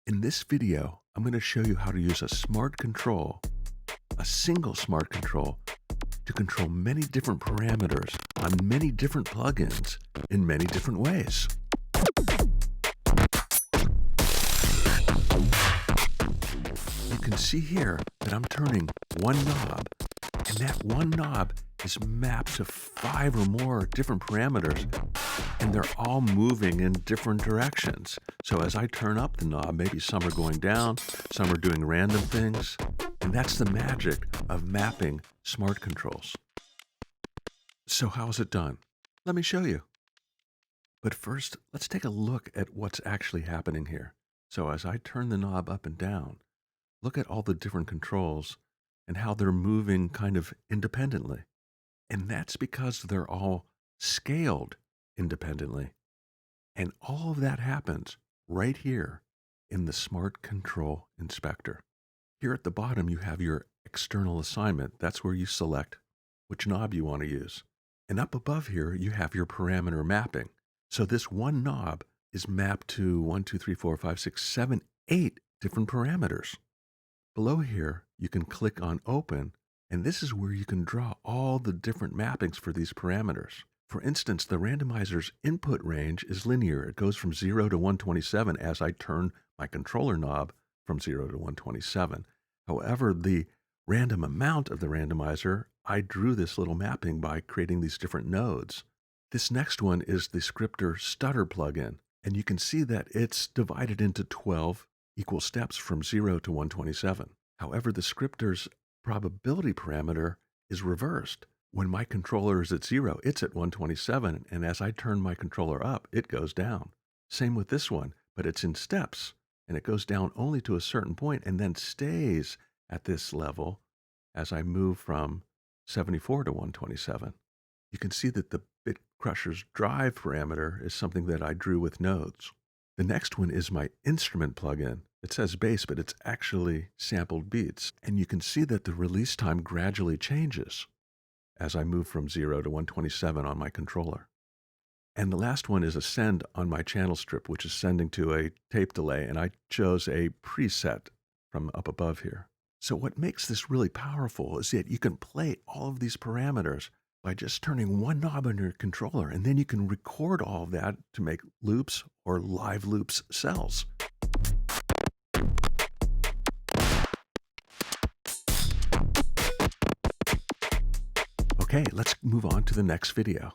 In this video, I'm going to show you how to use a smart control, a single smart control, to control many different parameters on many different plugins in many different ways. You can see here that I'm turning one knob, and that one knob is mapped to 5 or more different parameters, and they're all moving in different directions. So as I turn up the knob, maybe some are going down, some are doing random things, and that's the magic of mapping smart controls. So how is it done? Let me show you. But first, let's take a look at what's actually happening here. So as I turn the knob up and down, look at all the different controls and how they're moving kind of independently. And that's because they're all scaled independently. And all of that happens right here in the Smart Control Inspector. Here at the bottom, you have your external assignment. That's where you select which knob you want to use. And up above here, you have your parameter mapping. So this one knob is mapped to 1, 2, 3, 4, 5, 6, 7, 8 different parameters. Below here, you can click on Open, and this is where you can draw all the different mappings for these parameters. For instance, the randomizer's input range is linear. It goes from 0 to 127 as I turn my controller knob from 0 to 127. However, the random amount of the randomizer, I drew this little mapping by creating these different nodes. This next one is the scripter stutter plugin, and you can see that it's divided into 12 equal steps from 0 to 127. However, the scripter's probability parameter is reversed. When my controller is at 0, it's at 127, and as I turn my controller up, it goes down. Same with this one, but it's in steps, and it goes down only to a certain point and then stays at this level as I move from 74 to 127. You can see that the Bit Crusher's drive parameter is something that I drew with nodes. The next one is my instrument plugin. It says bass, but it's actually sampled beats. And you can see that the release time gradually changes as I move from 0 to 127 on my controller. And the last one is a send on my channel strip, which is sending to a tape delay, and I chose a preset from up above here. So what makes this really powerful is that you can play all of these parameters by just turning one knob on your controller, and then you can record all of that to make loops or live loops cells. Okay, let's move on to the next video.